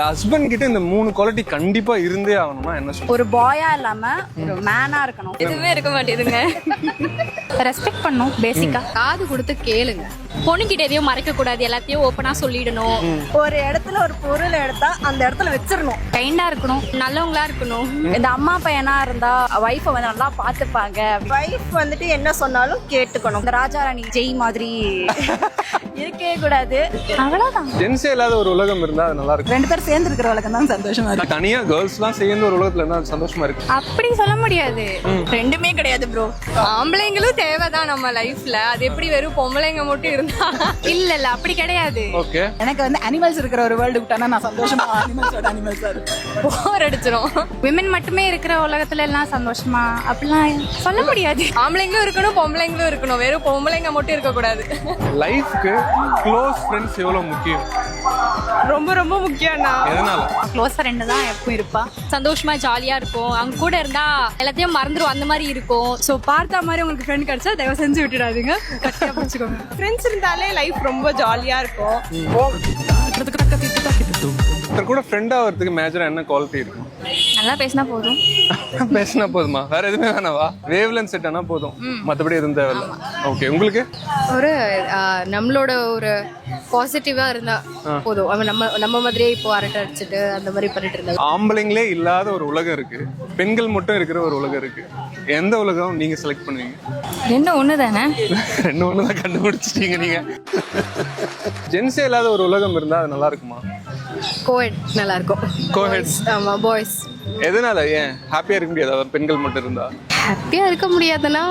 Husband கிட்ட இந்த 3 quality கண்டிப்பா இருந்தே ஆகணும்னா என்ன சொல்லுங்க? ஒரு பாயா இல்லாம ஒரு மேனா இருக்கணும். எதுவுமே இருக்க மாட்டேதுங்க. ரெஸ்பெக்ட் பண்ணும் பேசிக்கா. காது கொடுத்து கேளுங்க. பொண்ணுகிட்ட எதையும் மறைக்க கூடாது, எல்லாத்தையும் ஓப்பனா சொல்லிடணும். ஒரு இடத்துல ஒரு பொருள் எடுத்தா அந்த இடத்துல வச்சிடணும். கைண்டா இருக்கணும், நல்லவங்களா இருக்கணும். இந்த அம்மா பையனா இருந்தா வைஃபை வந்து நல்லா பாத்துப்பாங்க. வைஃப் வந்துட்டு என்ன சொன்னாலும் கேட்டுக்கணும். இந்த ராஜாராணி ஜெய் மாதிரி இருக்கவே கூடாது. அவ்வளவுதான். ஜென்ஸே இல்லாத ஒரு உலகம் இருந்தா அது நல்லா இருக்கும். 2 பேர் சேர்ந்து இருக்கிற உலகம் தான் சந்தோஷமா இருக்கு. தனியா கேர்ள்ஸ்லாம் சேர்ந்து ஒரு உலகத்துல இருந்தா அது சந்தோஷமா இருக்கு. அப்படி சொல்ல முடியாது. ரெண்டுமே கிடையாது ப்ரோ. ஆம்பளைங்களும் தேவைதான் நம்ம லைஃப்ல. அது எப்படி வெறும் பொம்பளைங்க மட்டும் இருந்தா இல்ல அப்படி கிடையாது. ஓகே, எனக்கு வந்து அனிமல்ஸ் இருக்கிற ஒரு வேர்ல்டு விட்டானா நான் சந்தோஷமா அனிமல்ஸா போர் அடிச்சிரும். விமன் மட்டுமே இருக்கிற உலகத்துல எல்லாம் சந்தோஷமா அப்படிலாம் சொல்ல முடியாது. ஆம்பளைங்களும் இருக்கணும், பொம்பளைங்களும் இருக்கணும். வெறும் பொம்பளைங்க மட்டும் இருக்க கூடாது. லைஃப்க்கு க்ளோஸ் ஃப்ரெண்ட்ஸ் எவ்வளவு முக்கியம்? ரொம்ப ரொம்ப முக்கியம்னா எதனால? க்ளோஸ் ஃப்ரெண்ட் தான் எப்பவும் இருப்பா. சந்தோஷமா ஜாலியா இருக்கும். அவங்க கூட இருந்தா எல்லாத்தையும் மறந்துடும், அந்த மாதிரி இருக்கும். ஸோ பார்த்த மாதிரி உங்களுக்கு ஃப்ரெண்ட் கிடைச்சா தயவு செஞ்சு விட்டுடாதீங்க, கட்டியா பிடிச்சிக்கோங்க. ஃப்ரெண்ட்ஸ் இருந்தாலே லைஃப் ரொம்ப ஜாலியா இருக்கும். ஒருத்தர் கூட ஃப்ரெண்ட் ஆகிறதுக்கு மேஜரா என்ன குவாலிட்டி இருக்கும்? நல்லா பேசினா போதும். பேசினா போதுமா? வேற எதுவுமே வேணாவா? வேவ்லென்த் செட் ஆனா போதும், மத்தபடி எதுவும் தேவையில்ல. ஓகே, உங்களுக்கு? ஒரு நம்மளோட ஒரு பாசிட்டிவா இருந்தா போதும். அவன் நம்ம மாதிரியே இப்போ அரட்டை அடிச்சுட்டு அந்த மாதிரி பண்ணிட்டு இருந்தா. ஆம்பளைங்களே இல்லாத ஒரு உலகம் இருக்கு, பெண்கள் மட்டும் இருக்கிற ஒரு உலகம் இருக்கு. எந்த உலகம் நீங்க செலக்ட் பண்ணுவீங்க? ரெண்டும் ஒண்ணு தானே. ரெண்டும் ஒண்ணு தான் கண்டுபிடிச்சிட்டீங்க நீங்க. ஜென்ஸே இல்லாத ஒரு உலகம் இருந்தா அது நல்லா இருக்குமா? கோஹெட் நல்லா இருக்கும். கோஹெட். ஆமா, பாய்ஸ். எதனால? ஏன் ஹாப்பியா இருக்க முடியாதா பெண்கள் மட்டும் இருந்தா? ஹாப்பியா இருக்க முடியாதுன்னா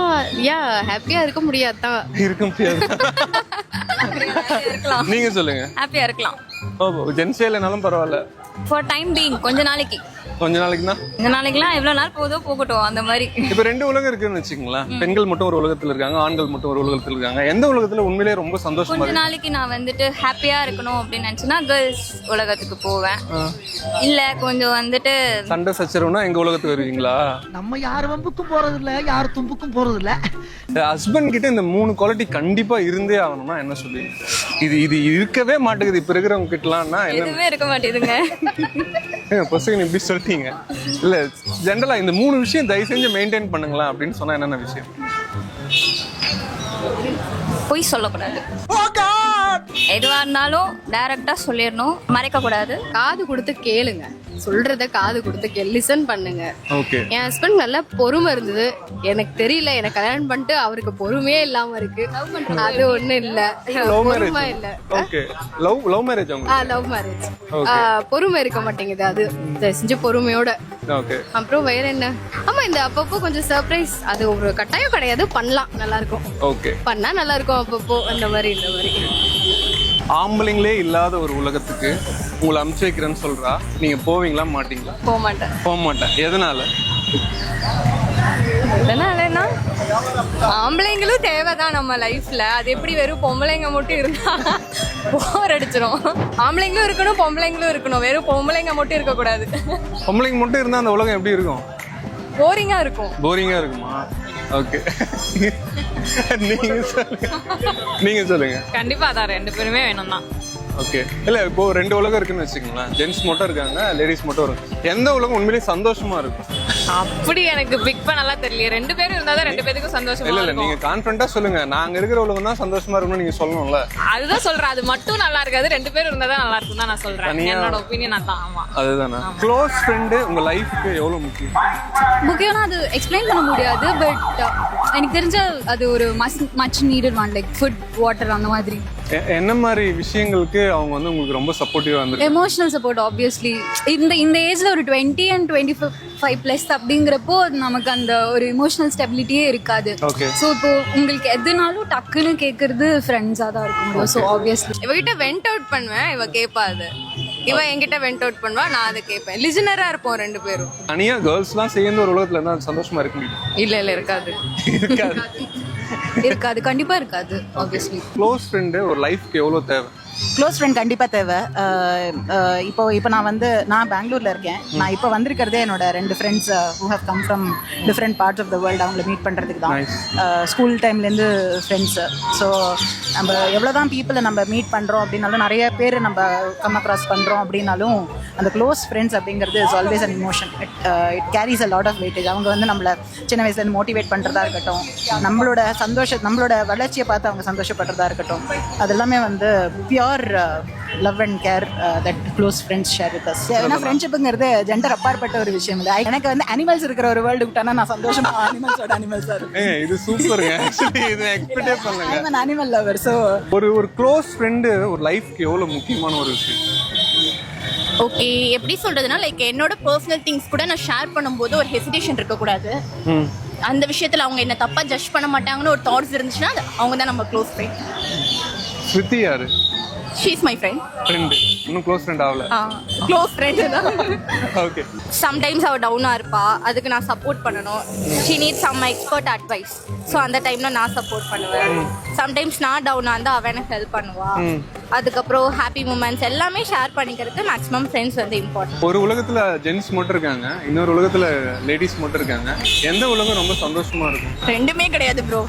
ஹாப்பியா இருக்க முடியாதான். இருக்க முடியாது. நீங்க சொல்லுங்க. ஹாப்பியா இருக்கலாம். ஓ, ஜென்ஸே இல்லைனாலும் பரவாயில்ல. ஃபார் டைம் பீயிங், கொஞ்ச நாளைக்கு. கொஞ்ச நாளைக்குன்னா கொஞ்ச நாளைக்குலாம் எவ்வளவு நாள் போகட்டும் அந்த மாதிரி. இப்ப 2 உலகம் இருக்குன்னு வச்சுக்கோங்களேன். பெண்கள் மட்டும் ஒரு உலகத்துல இருக்காங்க, ஆண்கள் மட்டும் ஒரு உலகத்துல இருக்காங்க. எந்த உலகத்துல உண்மையிலேயே ரொம்ப சந்தோஷமா கொஞ்ச நாளைக்கு நான் வந்துட்டு ஹாப்பியா இருக்கணும் அப்படின்னு நினைச்சேன்னா கேர்ள்ஸ் உலகத்துக்கு போவேன். இல்ல கொஞ்சம் வந்துட்டு சண்டை சச்சரவுனா எங்க உலகத்துக்கு வருவீங்களா? நம்ம யார் வம்புக்கும் போறது இல்ல, யார் தும்புக்கும் போறது இல்ல. ஹஸ்பண்ட் கிட்ட இந்த 3 குவாலிட்டி கண்டிப்பா இருந்தே ஆகணும்னா என்ன சொல்லுவீங்க? இது இருக்கவே மாட்டேங்குது இப்ப இருக்கிறவங்க கிட்டலாம்னா என்ன? எதுவுமே இருக்க மாட்டேதுங்க. பசங்க இப்படி சொல்லிட்டீங்க. இல்ல, ஜென்ரலா இந்த 3 விஷயம் தயவு செஞ்சு மெயின்டைன் பண்ணுங்களா அப்படின்னு சொன்னா என்னென்ன விஷயம்? பொய் சொல்லக்கூடாது. எதுவா இருந்தாலும் டைரக்டா சொல்லிடணும், மறைக்க கூடாது. காது கொடுத்து கேளுங்க, சொல்றத காது கொடுத்து லிசன் பண்ணுங்க. ஓகே. என் ஹஸ்பண்ட் நல்ல பொறுமை இருந்தது. எனக்கு தெரியல, எனக்கு கல்யாணம் பண்ணிட்டு அவருக்கு பொறுமையே இல்லாம இருக்கு. அது ஒண்ணு இல்ல, பொறுமை இல்ல. ஓகே, லவ் மேரேஜ் அவங்க. Love marriage. பொறுமை இருக்க மாட்டேங்குது. அது செஞ்சு பொறுமையோட. ஓகே. அப்புறம் வேற என்ன? ஆமா, இந்த அப்பப்போ கொஞ்சம் சர்ப்ரைஸ், அது ஒரு கட்டாயம் கிடையாது, பண்ணலாம், நல்லா இருக்கும். ஓகே, பண்ணா நல்லா இருக்கும் அப்பப்போ, அந்த மாதிரி இந்த மாதிரி. ஆம்பளைங்களே இல்லாத ஒரு உலகத்துக்கு உங்களை அனுப்பிச்சு வைக்கிறேன்னு சொல்றா, நீங்க போவீங்களா மாட்டீங்களா? போக மாட்டேன். போக மாட்டேன். எதனால? எதனாலன்னா ஆம்பளைங்களும் தேவைதான் நம்ம லைஃப்ல. அது எப்படி வெறும் பொம்பளைங்க மட்டும் இருந்தா போர் அடிச்சிரும். ஆம்பளைங்களும் இருக்கணும், பொம்பளைங்களும் இருக்கணும். வெறும் பொம்பளைங்க மட்டும் இருக்க கூடாது. பொம்பளைங்க மட்டும் இருந்தா அந்த உலகம் எப்படி இருக்கும்? போரிங்கா இருக்கும். போரிங்கா இருக்குமா? ஓகே. நீங்க சொல்லுங்க. கண்டிப்பா அதான், 2 பேருமே வேணும் தான். ஓகே. இல்ல, இப்போ 2 உலகம் இருக்குன்னு வச்சுக்கோங்களேன். ஜென்ஸ் மட்டும் இருக்காங்க, லேடிஸ் மட்டும் இருக்கும். எந்த உலகம் உண்மையிலேயே சந்தோஷமா இருக்கும்? அப்படி எனக்கு பிக் பண்ண தெரியல. 2 பேரும் இருந்தாதான் 2 பேருக்கும் சந்தோஷமா இல்ல இருக்கும். நீங்க கான்ஃபிடண்டா சொல்லுங்க. நாங்க இருக்கிற உலகம் தான் சந்தோஷமா இருக்கணும்னு நீங்க சொல்லணும்ல. அதுதான் சொல்றேன், அது மட்டும் நல்லா இருக்காது. 2 பேரும் இருந்தாதான் நல்லா இருக்கும் தான் நான் சொல்றேன். என்னோட ஒப்பீனியன் அதான். ஆமா, அதுதானே. க்ளோஸ் ஃப்ரெண்ட் உங்க லைஃப்க்கு எவ்வளவு முக்கியம்? முக்கியம்னா அது எக்ஸ்பிளைன் பண்ண முடியாது. பட் எனக்கு தெரிஞ்ச அது ஒரு much needed one, like food, water, அந்த மாதிரி. என்ன மாதிரி விஷயங்களுக்கு அவங்க வந்து உங்களுக்கு ரொம்ப சப்போர்ட்டிவா இருந்திருக்கு? Emotional support obviously. இந்த ஏஜ்ல ஒரு 20 and 25 பிளஸ் அப்படிங்கிறப்போ நமக்கு அந்த ஒரு எமோஷனல் ஸ்டெபிலிட்டியே இருக்காது. ஸோ இப்போ உங்களுக்கு எதுனாலும் டக்குன்னு கேட்கறது ஃப்ரெண்ட்ஸாக தான் இருக்கும். ஸோ ஆப்வியஸ்லி இவகிட்ட வெண்ட் அவுட் பண்ணுவேன், இவ கேட்பா. அது இவ என்கிட்ட வெண்ட் அவுட் பண்ணுவா, நான் அதை கேட்பேன். லிசனரா இருப்போம் 2 பேரும். தனியா கேர்ள்ஸ்லாம் சேர்ந்து ஒரு உலகத்துல இருந்தா சந்தோஷமா இருக்க முடியும்? இல்ல இருக்காது. இருக்காது, கண்டிப்பா இருக்காது. ஆப்வியஸ்லி க்ளோஸ் ஃப்ரெண்ட் ஒரு லைஃப்க்கு எவ்வளவு தேவை? க்ளோஸ் ஃப்ரெண்ட் கண்டிப்பாக தேவை. இப்போ நான் பெங்களூரில் இருக்கேன். நான் இப்போ வந்திருக்கிறதே என்னோட 2 friends who have come from different parts of the world. அவங்கள மீட் பண்ணுறதுக்கு தான். School டைம்லேருந்து friends. ஸோ நம்ம எவ்வளோ தான் பீப்புளை நம்ம மீட் பண்ணுறோம் அப்படின்னாலும், நிறைய பேர் நம்ம கம் அக்ராஸ் பண்ணுறோம் அப்படின்னாலும், அந்த க்ளோஸ் ஃப்ரெண்ட்ஸ் அப்படிங்கிறது is always an emotion. It carries a lot of weightage. அவங்க வந்து நம்மளை சின்ன வயசுலேருந்து மோட்டிவேட் பண்ணுறதா இருக்கட்டும், நம்மளோட வளர்ச்சியை பார்த்து அவங்க சந்தோஷப்படுறதா இருக்கட்டும், அது எல்லாமே வந்து pure love and care that close friends share with us. ஏன்னா ஃப்ரெண்ட்ஷிப்புங்கிறது ஜெண்டர் அப்பாற்பட்ட ஒரு விஷயம் இல்லை. எனக்கு வந்து அனிமல்ஸ் இருக்கிற ஒரு வேர்ல்டு விட்டானா நான் சந்தோஷமா அனிமல்ஸாக இருக்கும். இது சூப்பருங்க. இது எக்ஸ்பெக்டே பண்ணலங்க. ஐ அம் அனிமல் லவர். ஸோ ஒரு க்ளோஸ் ஃப்ரெண்டு ஒரு லைஃப்க்கு எவ்வளோ முக்கியமான ஒரு விஷயம். ஓகே, எப்படி சொல்றதுன்னா லைக் என்னோட பர்சனல் திங்ஸ் கூட நான் ஷேர் பண்ணும்போது ஒரு ஹெசிடேஷன் இருக்கக்கூடாது. அந்த விஷயத்துல அவங்க என்ன தப்பா ஜட்ஜ் பண்ண மாட்டாங்கன்னு ஒரு தாட்ஸ் இருந்துச்சுன்னா அவங்க தான் நம்ம க்ளோஸ் ஃப்ரெண்ட். ஸ்ருதி யாரு? She is my friend. இன்னும் க்ளோஸ் ஃப்ரெண்ட் ஆகல. க்ளோஸ் ஃப்ரெண்ட் தான். ஓகே. சம்டைம்ஸ் அவள் டவுனாக இருப்பா, அதுக்கு நான் சப்போர்ட் பண்ணணும். She need some expert advice. So அந்த டைமில் நான் சப்போர்ட் பண்ணுவேன். சம்டைம்ஸ் நான் டவுனாக இருந்தால் அவன் எனக்கு ஹெல்ப் பண்ணுவா. அதுக்கப்புறம் ஹாப்பி மூமெண்ட்ஸ் எல்லாமே ஷேர் பண்ணிக்கிறதுக்கு மேக்ஸிமம் ஃப்ரெண்ட்ஸ் வந்து இம்பார்ட்டன்ட். ஒரு உலகத்துல ஜென்ஸ் மட்டும் இருக்காங்க, இன்னொரு உலகத்துல லேடிஸ் மட்டும் இருக்காங்க. எந்த உலகம் ரொம்ப சந்தோஷமா இருக்கும்? ரெண்டுமே கிடையாது bro.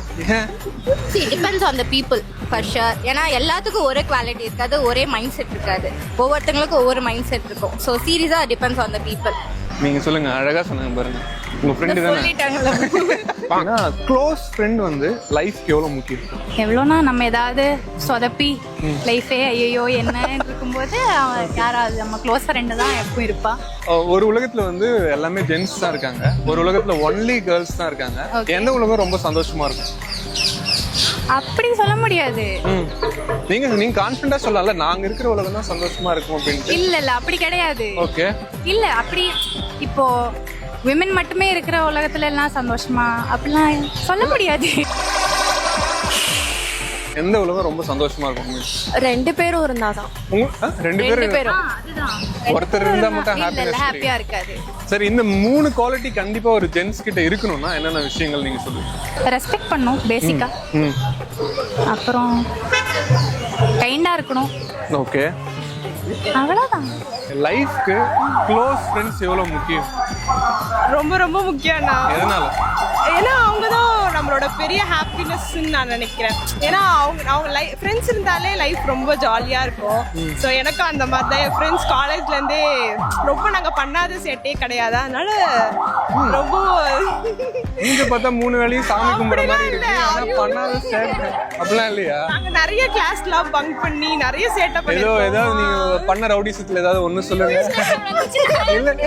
Depends on the people for sure. ஏன்னா எல்லாத்துக்கும் ஒரே குவாலிட்டி இருக்காது, ஒரே மைண்ட் செட் இருக்காது. ஒவ்வொருத்தங்களுக்கும் ஒவ்வொரு மைண்ட் செட் இருக்கும். ஸோ சீரியஸாக டிபெண்ட்ஸ் ஆன் த பீப்புள். நீங்க சொல்லுங்க, அழகா சொன்னாங்க பாருங்க. உங்க ஃப்ரெண்டு தானே க்ளோஸ் ஃப்ரெண்ட் வந்து லைஃப்க்கு எவ்வளோ முக்கியம்? எவ்வளோனா நம்ம ஏதாவது சொதப்பி லைஃபே ஐயோ என்ன இருக்கும்போது அவன் யாராவது நம்ம க்ளோஸ் ஃப்ரெண்டு தான் எப்பவும் இருப்பா. ஒரு உலகத்துல வந்து எல்லாமே ஜென்ஸ் தான் இருக்காங்க, ஒரு உலகத்துல ஒன்லி கேர்ள்ஸ் தான் இருக்காங்க. எந்த உலகம் ரொம்ப சந்தோஷமா இருக்கும்? அப்படி சொல்ல முடியாது. நீங்க கான்ஃபிடண்டா சொல்லல, நாங்க இருக்கிற உலகம் தான் சந்தோஷமா இருக்கும் அப்படின்னு. இல்ல அப்படி கிடையாது. ஓகே. இல்ல அப்படி இப்போ விமன் மட்டுமே இருக்கிற உலகத்துல எல்லாம் சந்தோஷமா அப்படிலாம் சொல்ல முடியாது. எந்த உலகம் ரொம்ப சந்தோஷமா இருக்கும்? ரெண்டு பேரும் இருந்தாதான். ரெண்டு பேரும் ஒருத்தர் இருந்தா மட்டும் ஹாப்பியா இருக்காது. சரி, இந்த 3 குவாலிட்டி கண்டிப்பா ஒரு ஜென்ஸ் கிட்ட இருக்கணும்னா என்னென்ன விஷயங்கள் நீங்க சொல்லுங்க? ரெஸ்பெக்ட் பண்ணணும் பேசிக்கா. அப்புறம் கைண்டா இருக்கணும். ஓகே, அவ்வளவுதான். லைஃப்க்கு க்ளோஸ் ஃப்ரெண்ட்ஸ் எவ்வளவு முக்கியம்? ரொம்ப ரொம்ப முக்கியம்னா. எதனால? ஏன்னா அவங்க தான் நம்மளோட பெரிய ஹாப்பினஸ்ன்னு நான் நினைக்கிறேன். ஏன்னா அவங்க ஃப்ரெண்ட்ஸ் இருந்தாலே லைஃப் ரொம்ப ஜாலியாக இருக்கும். ஸோ எனக்கு அந்த மாதிரி தான். என் ஃப்ரெண்ட்ஸ் காலேஜ்லேருந்தே ரொம்ப நாங்கள் பண்ணாத சேட்டே கிடையாது. அதனால ரொம்ப நீங்க பார்த்தா 3 வேளையும் சாமி கும்பிட மாதிரி இருக்கு. ஆனா பண்ணாத சேட்டை அப்படிலாம் இல்லையா? நாங்கள் நிறைய கிளாஸ்லாம் பங்க் பண்ணி நிறைய சேட்டை பண்ணி. ஏதாவது நீங்க பண்ண ரவுடிசத்துல ஏதாவது ஒண்ணு சொல்லுங்க.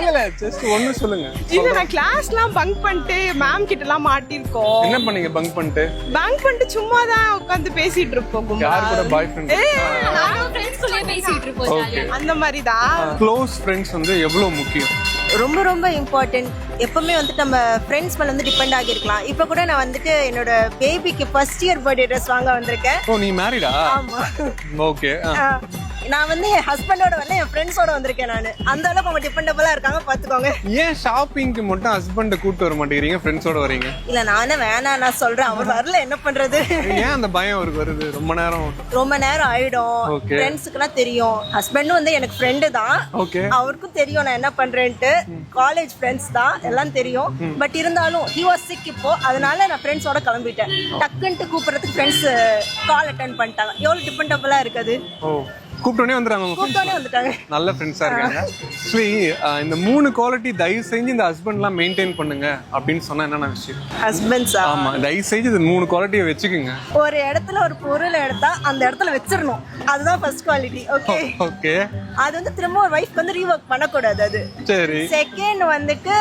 இல்ல ஜஸ்ட் ஒண்ணு சொல்லுங்க. இல்ல, நான் கிளாஸ்லாம் பங்க் பண்ணிட்டு மேம் கிட்ட எல்லாம் மாட்டிருக்கோம். என்ன பண்ணீங்க பங்க் பண்ணிட்டு? பங்க் பண்ணிட்டு சும்மா தான் உட்கார்ந்து பேசிட்டு இருப்போம். யார் கூட? பாய் ஃப்ரெண்ட்? பேசிட்டு இருப்போம். அந்த மாதிரி தான். க்ளோஸ் ஃப்ரெண்ட்ஸ் வந்து எவ்வளவு முக்கியம்? ரொம்ப ரொம்ப இம்பார்ட்டன்ட். எப்பவுமே வந்துட்டு நம்ம ஃப்ரெண்ட்ஸ் மேல வந்து டிபெண்ட் ஆகிருக்கலாம். இப்போ கூட நான் வந்துட்டு என்னோட பேபிக்கு ஃபர்ஸ்ட் இயர் பர்த்டே ட்ரெஸ் வாங்க வந்திருக்கேன். ஓ, நீ மேரிடா? ஆமா. ஓகே. நான் வந்து என் ஹஸ்பண்டோட வரல, என் ஃப்ரெண்ட்ஸோட வந்திருக்கேன். நான் அந்த அளவுக்கு அவங்க டிபெண்டபிளா இருக்காங்க, பாத்துக்கோங்க. ஏன் ஷாப்பிங்க்கு மட்டும் ஹஸ்பண்ட கூட்டு வர மாட்டேங்கிறீங்க, ஃப்ரெண்ட்ஸோட வரீங்க? இல்ல, நானே வேணாம் நான் சொல்றேன். அவர் வரல, என்ன பண்றது? ஏன் அந்த பயம் அவருக்கு வருது? ரொம்ப நேரம் ஆயிடும். ஃப்ரெண்ட்ஸுக்குலாம் தெரியும். ஹஸ்பண்டும் வந்து எனக்கு ஃப்ரெண்டு தான். ஓகே. அவருக்கும் தெரியும் நான் என்ன பண்றேன்ட்டு. காலேஜ் ஃப்ரெண்ட்ஸ் தான், எல்லாம் தெரியும். பட் இருந்தாலும் he was sick இப்போ, அதனால நான் ஃப்ரெண்ட்ஸோட கிளம்பிட்டேன். டக்குன்ட்டு கூப்பிடுறதுக்கு ஃப்ரெண்ட்ஸ் கால் அட்டென்ட் பண்ணிட்டாங்க. எவ்வளவு டிபெண்டபிளா இருக்குது. கூப்பிட்டோனே வந்துட்டாங்க. நல்ல ஃப்ரெண்ட்ஸா இருக்காங்க. சரி, இந்த 3 குவாலிட்டி தயவு செஞ்சு இந்த ஹஸ்பண்ட்லாம் மெயின்டைன் பண்ணுங்க அப்படின்னு சொன்னா என்னென்ன விஷயம்? ஹஸ்பண்ட்ஸா? ஆமா, தயவு செஞ்சு இந்த 3 குவாலிட்டியை வச்சுக்கோங்க. ஒரு இடத்துல ஒரு பொருள் எடுத்தா அந்த இடத்துல வச்சிடணும். அதுதான் ஃபர்ஸ்ட் குவாலிட்டி. ஓகே. ஓகே. அது வந்து திரும்ப ஒரு வைஃப் வந்து ரீவொர்க் பண்ணக்கூடாது. அது சரி. செகண்ட் வந்துட்டு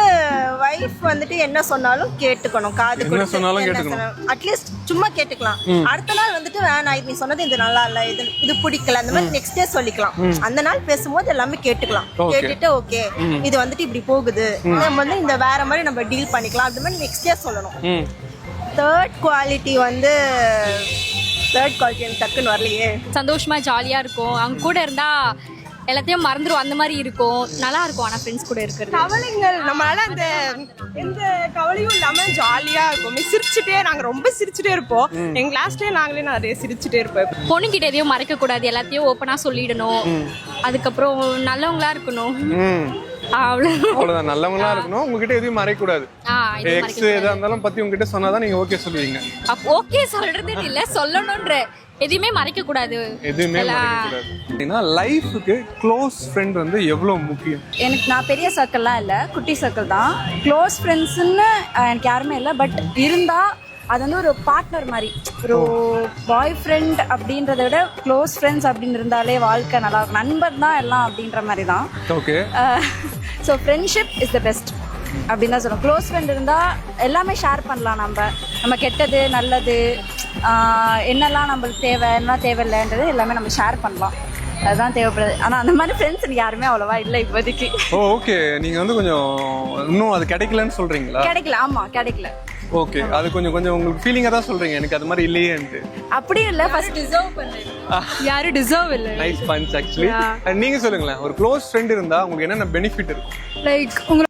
வைஃப் வந்துட்டு என்ன சொன்னாலும் கேட்டுக்கணும். காது என்ன சொன்னாலும் கேட்டுக்கணும். அட்லீஸ்ட் சும்மா கேட்டுக்கலாம். அடுத்த நாள் வந்துட்டு வேணாம், இது நீ சொன்னது இது நல்லா இல்ல, இது பிடிக்கல, அந்த மாதிரி நெக்ஸ்ட் டே சொல்லிக்கலாம். அந்த நாள் பேசும்போது எல்லாமே கேட்டுக்கலாம். கேட்டுட்டு ஓகே இது வந்துட்டு இப்படி போகுது, நம்ம வந்து இந்த வேற மாதிரி நம்ம டீல் பண்ணிக்கலாம், அந்த மாதிரி நெக்ஸ்ட் டே சொல்லணும். தேர்ட் குவாலிட்டி எனக்கு டக்குன்னு வரலையே. சந்தோஷமா ஜாலியா இருக்கும். அவங்க கூட இருந்தா எல்லாத்தையும் மறந்துடும், அந்த மாதிரி இருக்கும். நல்லா இருக்கும். ஆனால் ஃப்ரெண்ட்ஸ் கூட இருக்கிறது கவலைங்கள் நம்மளால அந்த எந்த கவலையும் இல்லாம ஜாலியா இருக்கும். நாங்க ரொம்ப சிரிச்சுட்டே இருப்போம். எங்க கிளாஸ்லயே நாங்களே நிறைய சிரிச்சுட்டே இருப்போம். பொண்ணுகிட்ட எதையும் மறைக்க கூடாது, எல்லாத்தையும் ஓப்பனா சொல்லிடணும். அதுக்கப்புறம் நல்லவங்களா இருக்கணும். அவ்வளவுதான், நல்லவங்களா இருக்கணும். உங்ககிட்ட எதையும் மறைக்க கூடாது. எக்ஸ் எதா இருந்தாலும் பத்தி உங்ககிட்ட சொன்னாதான் நீங்க ஓகே சொல்லுவீங்க. ஓகே சொல்றது இல்ல, சொல்லணும்ன்ற எதையுமே மறைக்க கூடாது. எதுவுமே மறைக்கக்கூடாது. ஏன்னா லைஃபுக்கு க்ளோஸ் ஃப்ரெண்ட் வந்து எவ்வளோ முக்கியம்? எனக்கு நான் பெரிய சர்க்கிள்லாம் இல்லை, குட்டி சர்க்கிள் தான். க்ளோஸ் ஃப்ரெண்ட்ஸுன்னு எனக்கு யாருமே இல்லை. பட் இருந்தால் அது வந்து ஒரு பார்ட்னர் மாதிரி, ஒரு பாய் ஃப்ரெண்ட் அப்படின்றத விட க்ளோஸ் ஃப்ரெண்ட்ஸ் அப்படின்னு இருந்தாலே வாழ்க்கை நல்லா இருக்கும். நண்பர் தான் எல்லாம் அப்படின்ற மாதிரி தான். Okay. So friendship is the best அப்படின்னு தான் சொல்லணும். க்ளோஸ் ஃப்ரெண்ட் இருந்தால் எல்லாமே ஷேர் பண்ணலாம். நம்ம கெட்டது நல்லது என்னெல்லாம் நம்மளுக்கு தேவை என்னெல்லாம் தேவையில்லைன்றது எல்லாமே நம்ம ஷேர் பண்ணலாம். அதுதான் தேவைப்படுது. ஆனால் அந்த மாதிரி ஃப்ரெண்ட்ஸ் எனக்கு யாருமே அவ்வளோவா இல்லை இப்போதைக்கு. ஓகே. நீங்கள் வந்து கொஞ்சம் இன்னும் அது கிடைக்கலன்னு சொல்கிறீங்களா? கிடைக்கல. ஆமாம், கிடைக்கல. ஓகே. அது கொஞ்சம் உங்களுக்கு ஃபீலிங்காக தான் சொல்கிறீங்க, எனக்கு அது மாதிரி இல்லையேன்ட்டு. அப்படி இல்லை, ஃபர்ஸ்ட் டிசர்வ் பண்ணு. யாரும் டிசர்வ் இல்லை. Nice punch actually. நீங்கள் சொல்லுங்களேன், ஒரு க்ளோஸ் ஃப்ரெண்ட் இருந்தால் உங்களுக்கு என்னென்ன பெனிஃபிட் இருக்கும்? லைக்